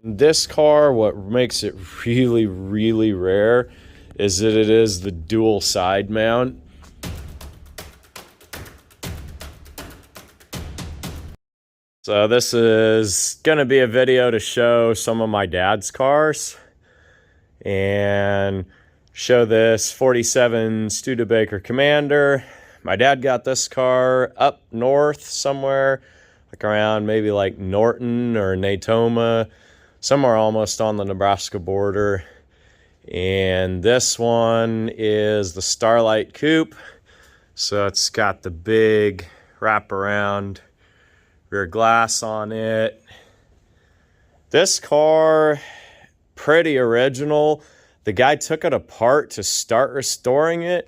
This car, what makes it really, really rare is that it is the dual side mount. So this is gonna be a video to show some of my dad's cars and show this 47 Studebaker Commander. My dad got this car up north somewhere, like around maybe like Norton or Natoma, somewhere almost on the Nebraska border. And this one is the Starlight Coupe. So it's got the big wraparound rear glass on it. This car, pretty original. The guy took it apart to start restoring it,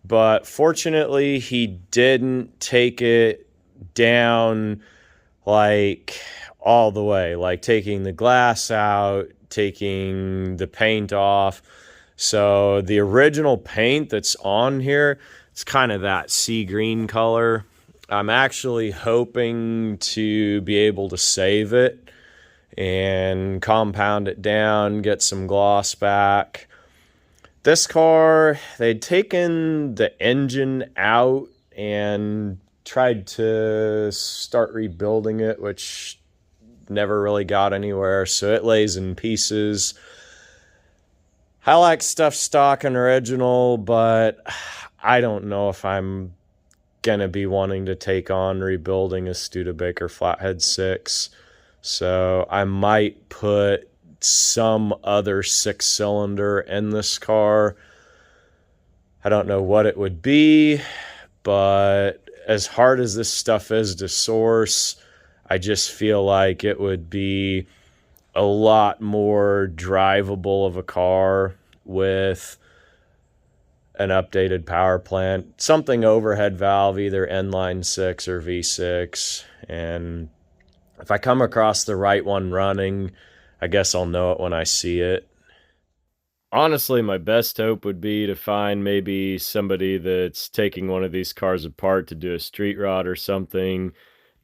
but fortunately he didn't take it down like all the way, like taking the glass out, taking the paint off. So the original paint that's on here, it's kind of that sea green color. I'm actually hoping to be able to save it and compound it down, get some gloss back. This car, they'd taken the engine out and tried to start rebuilding it, which never really got anywhere, so it lays in pieces. I like stuff stock and original, but I don't know if I'm gonna be wanting to take on rebuilding a Studebaker Flathead 6. So I might put some other 6-cylinder in this car. I don't know what it would be, but as hard as this stuff is to source, I just feel like it would be a lot more drivable of a car with an updated power plant, something overhead valve, either inline 6 or V6. And if I come across the right one running, I guess I'll know it when I see it. Honestly, my best hope would be to find maybe somebody that's taking one of these cars apart to do a street rod or something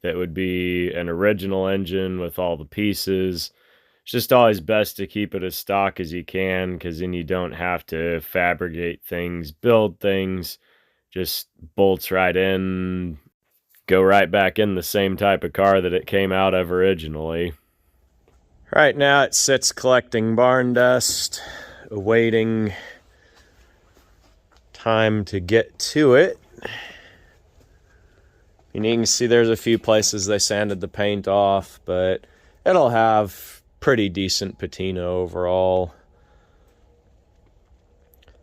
that would be an original engine with all the pieces. It's just always best to keep it as stock as you can, because then you don't have to fabricate things, build things, just bolts right in, go right back in the same type of car that it came out of originally. Right now it sits collecting barn dust, awaiting time to get to it. And you can see there's a few places they sanded the paint off, but it'll have pretty decent patina overall.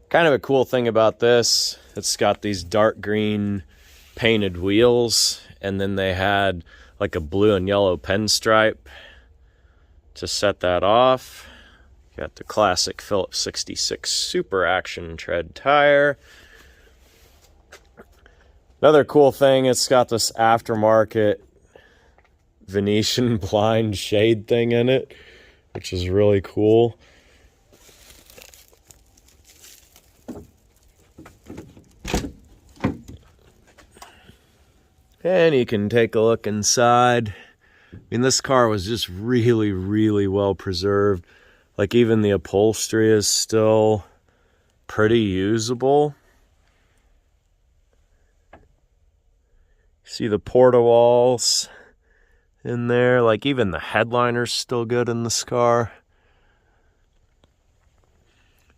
Kind of a cool thing about this, it's got these dark green painted wheels, and then they had like a blue and yellow pinstripe to set that off. Got the classic Phillips 66 Super Action tread tire. Another cool thing, it's got this aftermarket Venetian blind shade thing in it, which is really cool. And you can take a look inside. I mean, this car was just really, really well preserved. Like, even the upholstery is still pretty usable. See the porta walls in there, like even the headliner's still good in this car.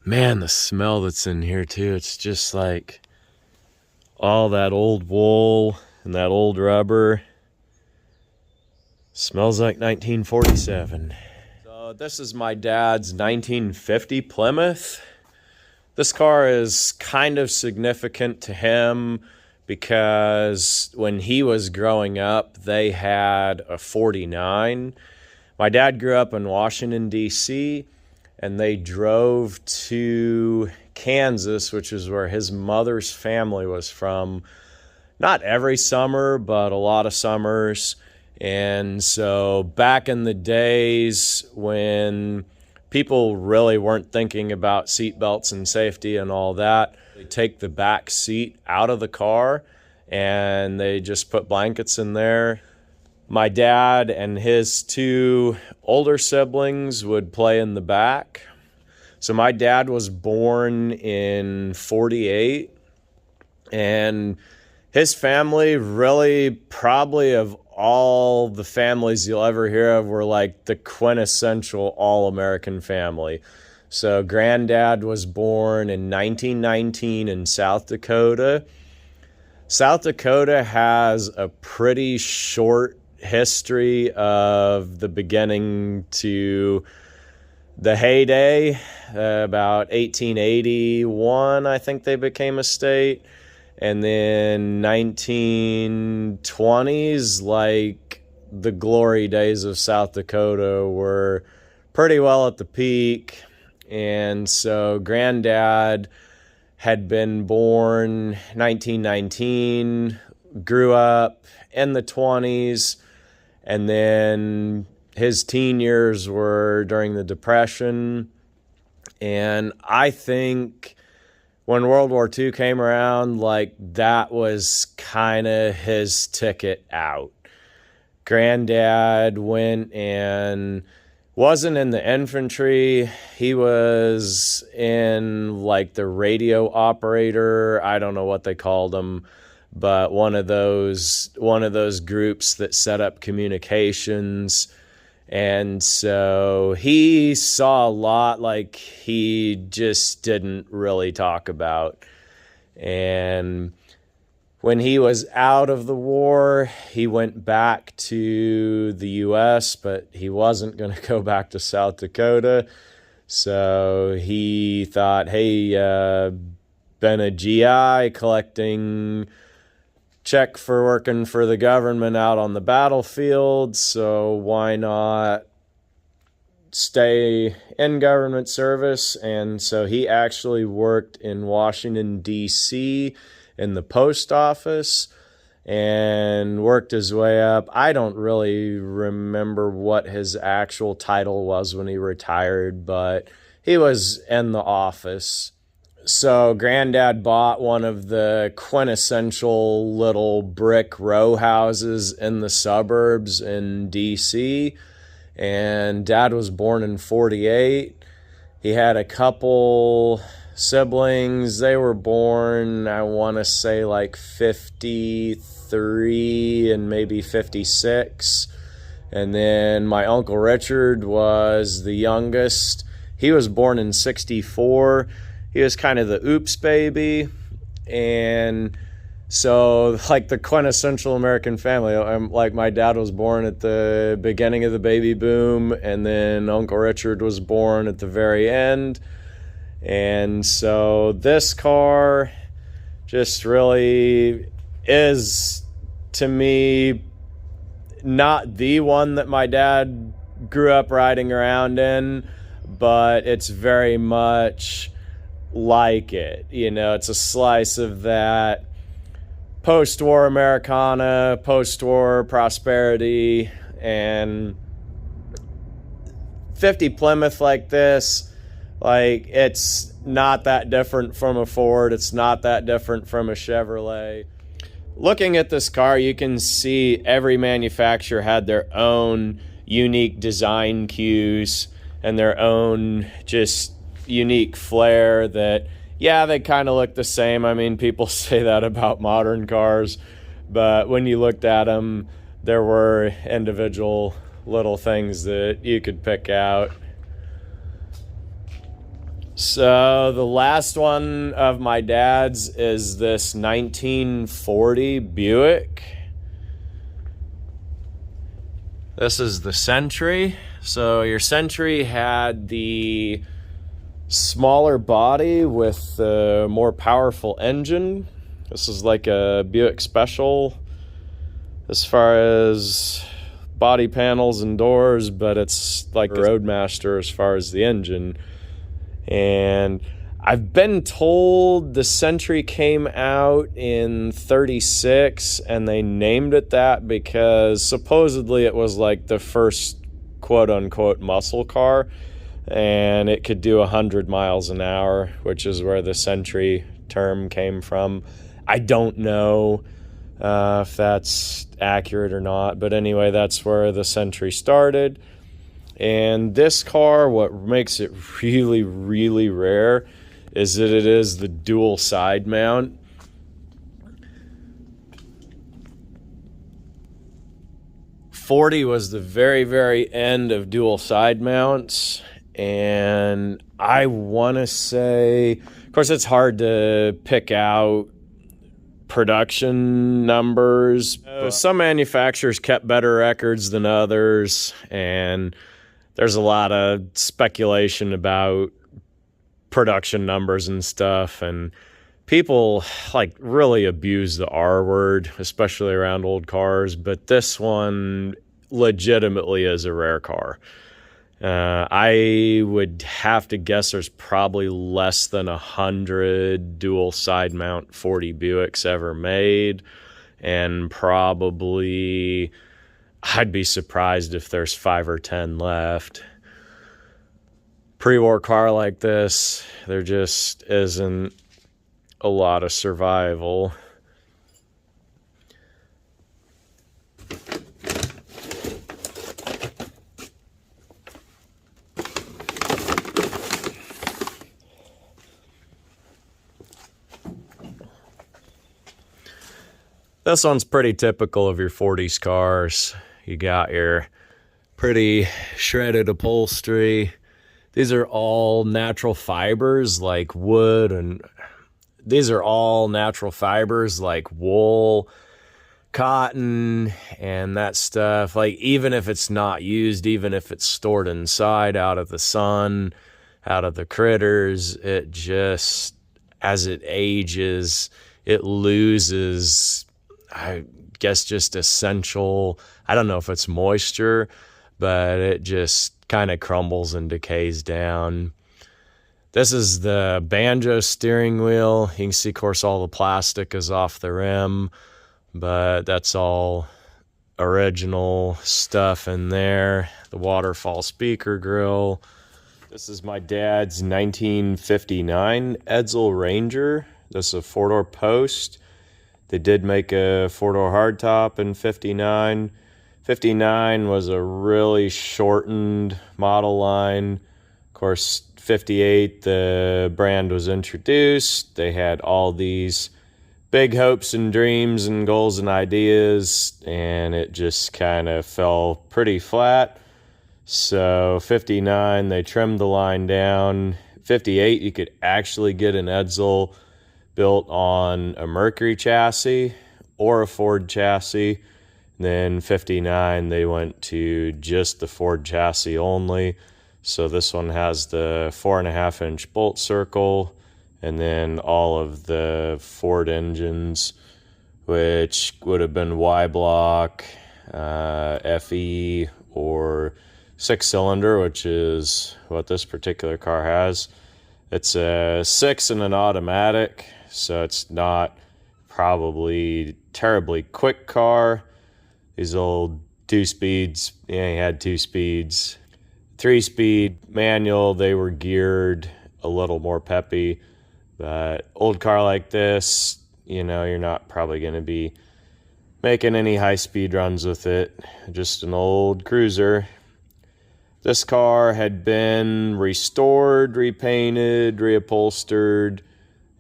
Man, the smell that's in here too, it's just like all that old wool and that old rubber. Smells like 1947. So this is my dad's 1950 Plymouth. This car is kind of significant to him because when he was growing up, they had a 49. My dad grew up in Washington, D.C., and they drove to Kansas, which is where his mother's family was from. Not every summer, but a lot of summers. And so back in the days when people really weren't thinking about seat belts and safety and all that, they take the back seat out of the car and they just put blankets in there. My dad and his two older siblings would play in the back. So my dad was born in 48, and his family really, probably of all the families you'll ever hear of, were like the quintessential all-American family. So granddad was born in 1919 in South Dakota. South Dakota has a pretty short history of the beginning to the heyday. About 1881, I think they became a state. And then 1920s, like the glory days of South Dakota were pretty well at the peak. And so granddad had been born 1919, grew up in the 20s, and then his teen years were during the Depression. And I think when World War II came around, like that was kind of his ticket out. Granddad went and wasn't in the infantry. He was in like the radio operator. I don't know what they called them, but one of those groups that set up communications. And so he saw a lot like he just didn't really talk about. And when he was out of the war, he went back to the U.S., but he wasn't going to go back to South Dakota. So he thought, hey, been a GI collecting check for working for the government out on the battlefield, so why not stay in government service? And so he actually worked in Washington, D.C., in the post office, and worked his way up. I don't really remember what his actual title was when he retired, but he was in the office. So granddad bought one of the quintessential little brick row houses in the suburbs in D.C., and dad was born in 48. He had a couple siblings. They were born, I want to say, like 53 and maybe 56. And then my Uncle Richard was the youngest. He was born in 64. He was kind of the oops baby. And so, like the quintessential American family, like my dad was born at the beginning of the baby boom, and then Uncle Richard was born at the very end. And so this car just really is, to me, not the one that my dad grew up riding around in, but it's very much like it. You know, it's a slice of that post-war Americana, post-war prosperity, and 50 Plymouth like this. Like, it's not that different from a Ford. It's not that different from a Chevrolet. Looking at this car, you can see every manufacturer had their own unique design cues and their own just unique flair that, yeah, they kind of look the same. I mean, people say that about modern cars, but when you looked at them, there were individual little things that you could pick out. So the last one of my dad's is this 1940 Buick. This is the Century. So your Century had the smaller body with the more powerful engine. This is like a Buick Special as far as body panels and doors, but it's like a Roadmaster as far as the engine. And I've been told the Century came out in 36 and they named it that because supposedly it was like the first quote-unquote muscle car, and it could do 100 miles an hour, which is where the Century term came from. I don't know if that's accurate or not. But anyway, that's where the Century started. And this car, what makes it really, really rare is that it is the dual side mount. '40 was the very, very end of dual side mounts. And I want to say, of course, it's hard to pick out production numbers. Some manufacturers kept better records than others, and there's a lot of speculation about production numbers and stuff, and people like really abuse the R word, especially around old cars, but this one legitimately is a rare car. I would have to guess there's probably less than 100 dual side mount 40 Buicks ever made, and probably I'd be surprised if there's 5 or 10 left. Pre-war car like this, there just isn't a lot of survival. This one's pretty typical of your 40s cars. You got your pretty shredded upholstery. These are all natural fibers like wood, and these are all natural fibers like wool, cotton, and that stuff. Like, even if it's not used, even if it's stored inside out of the sun, out of the critters, it just, as it ages, it loses, I guess, just essential, I don't know if it's moisture, but it just kind of crumbles and decays down. This is the banjo steering wheel. You can see, of course, all the plastic is off the rim, but that's all original stuff in there. The waterfall speaker grill. This is my dad's 1959 Edsel Ranger. This is a 4-door post. They did make a 4-door hardtop in '59. '59 was a really shortened model line. Of course, '58, the brand was introduced. They had all these big hopes and dreams and goals and ideas, and it just kind of fell pretty flat. So '59, they trimmed the line down. '58, you could actually get an Edsel built on a Mercury chassis or a Ford chassis. Then '59, they went to just the Ford chassis only. So this one has the 4.5-inch bolt circle, and then all of the Ford engines, which would have been Y-block, FE, or 6-cylinder, which is what this particular car has. It's a 6 and an automatic, so it's not probably terribly quick car. These old 2-speeds, yeah, he had 2 speeds. 3-speed manual, they were geared a little more peppy. But old car like this, you know, you're not probably going to be making any high-speed runs with it. Just an old cruiser. This car had been restored, repainted, reupholstered,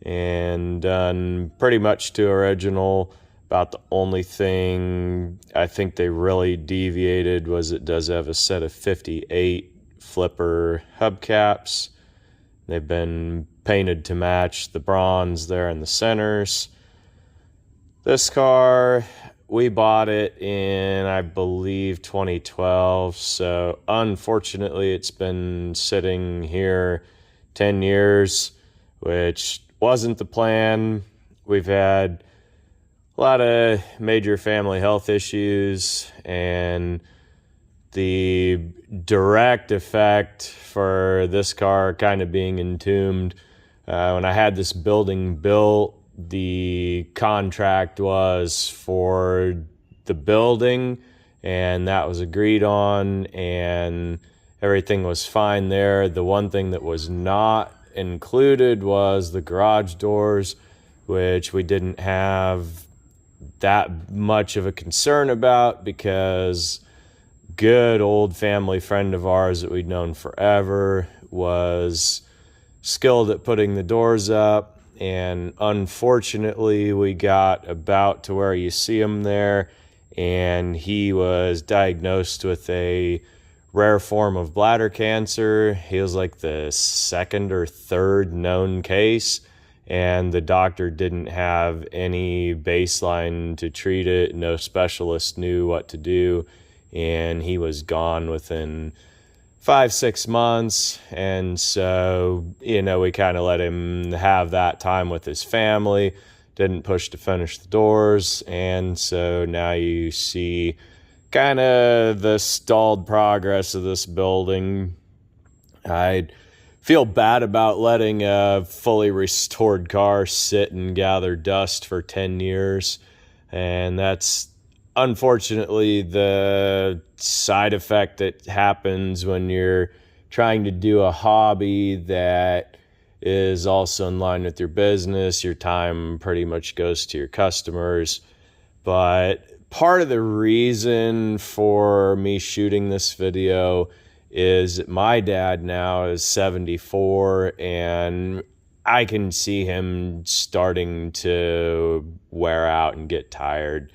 and done pretty much to original. About the only thing I think they really deviated was it does have a set of 58 flipper hubcaps. They've been painted to match the bronze there in the centers. This car, we bought it in, I believe, 2012. So unfortunately, it's been sitting here 10 years, which wasn't the plan. We've had a lot of major family health issues, and the direct effect for this car kind of being entombed. When I had this building built, the contract was for the building, and that was agreed on, and everything was fine there. The one thing that was not included was the garage doors, which we didn't have that much of a concern about, because good old family friend of ours that we'd known forever was skilled at putting the doors up, and unfortunately we got about to where you see him there, and he was diagnosed with a rare form of bladder cancer. He was like the second or third known case, and the doctor didn't have any baseline to treat it. No specialist knew what to do, and he was gone within 5-6 months. And so, we kind of let him have that time with his family, didn't push to finish the doors. And so now you see kind of the stalled progress of this building. I feel bad about letting a fully restored car sit and gather dust for 10 years. And that's unfortunately the side effect that happens when you're trying to do a hobby that is also in line with your business. Your time pretty much goes to your customers. But part of the reason for me shooting this video is my dad now is 74, and I can see him starting to wear out and get tired.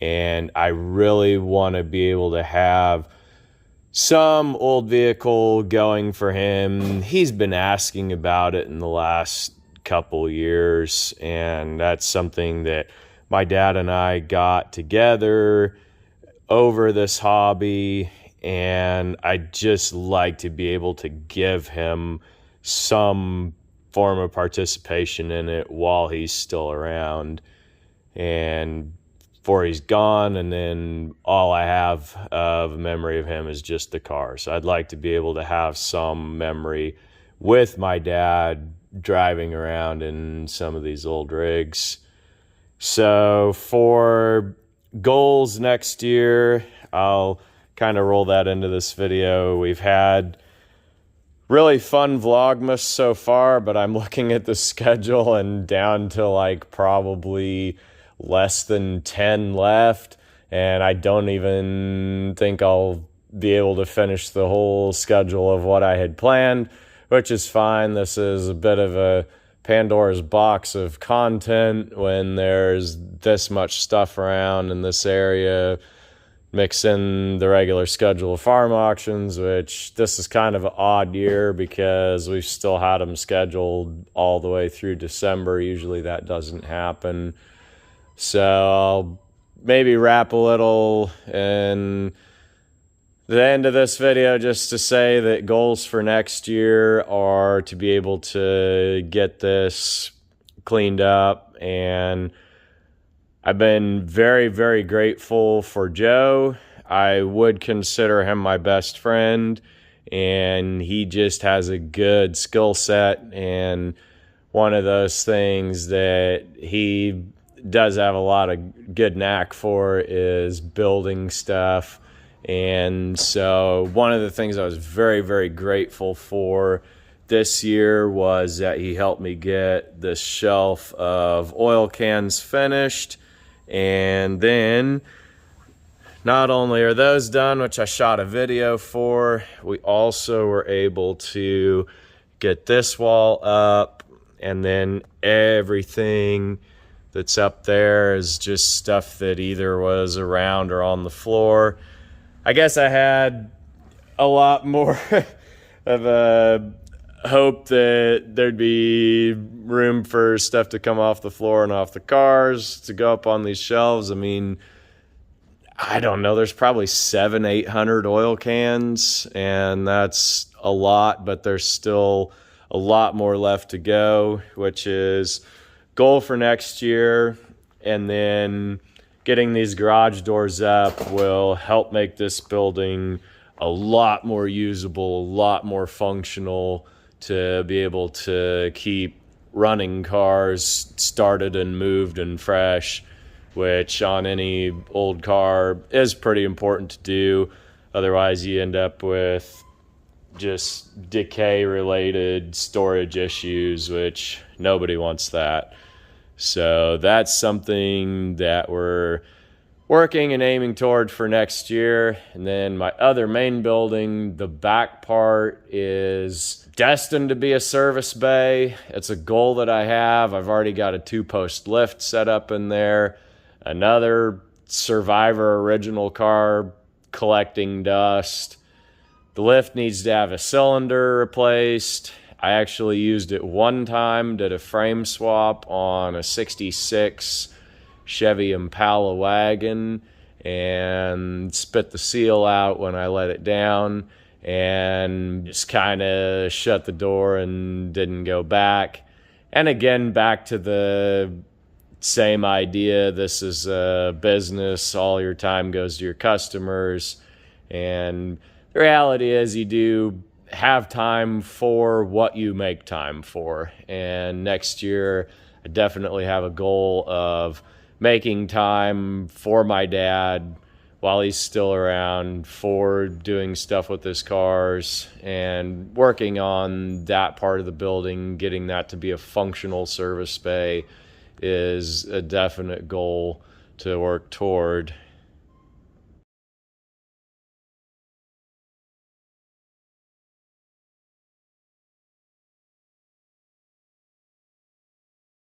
And I really want to be able to have some old vehicle going for him. He's been asking about it in the last couple years, and that's something that my dad and I got together over this hobby, and I'd just like to be able to give him some form of participation in it while he's still around, and before he's gone, and then all I have of memory of him is just the car. So I'd like to be able to have some memory with my dad driving around in some of these old rigs. So for goals next year, I'll kind of roll that into this video. We've had really fun Vlogmas so far, but I'm looking at the schedule and down to like probably less than 10 left, and I don't even think I'll be able to finish the whole schedule of what I had planned, which is fine. This is a bit of a Pandora's box of content when there's this much stuff around in this area. Mix in the regular schedule of farm auctions, which this is kind of an odd year because we've still had them scheduled all the way through December. Usually that doesn't happen. So I'll maybe wrap a little in the end of this video just to say that goals for next year are to be able to get this cleaned up. And I've been very, very grateful for Joe. I would consider him my best friend, and he just has a good skill set. And one of those things that he does have a lot of good knack for is building stuff. And so one of the things I was very, very grateful for this year was that he helped me get this shelf of oil cans finished. And then not only are those done, which I shot a video for, we also were able to get this wall up, and then everything that's up there is just stuff that either was around or on the floor. I guess I had a lot more of a hope that there'd be room for stuff to come off the floor and off the cars to go up on these shelves. I mean, I don't know, there's probably 700-800 oil cans, and that's a lot, but there's still a lot more left to go, which is goal for next year. And then getting these garage doors up will help make this building a lot more usable, a lot more functional, to be able to keep running cars started and moved and fresh, which on any old car is pretty important to do. Otherwise you end up with just decay related storage issues, which nobody wants that. So that's something that we're working and aiming toward for next year. And then my other main building, the back part is destined to be a service bay. It's a goal that I have. I've already got a 2-post lift set up in there, another Survivor original car collecting dust. The lift needs to have a cylinder replaced. I actually used it one time, did a frame swap on a 66 Chevy Impala wagon and spit the seal out when I let it down and just kind of shut the door and didn't go back. And again, back to the same idea. This is a business. All your time goes to your customers. And the reality is you do have time for what you make time for. And next year, I definitely have a goal of making time for my dad while he's still around, for doing stuff with his cars and working on that part of the building, getting that to be a functional service bay is a definite goal to work toward.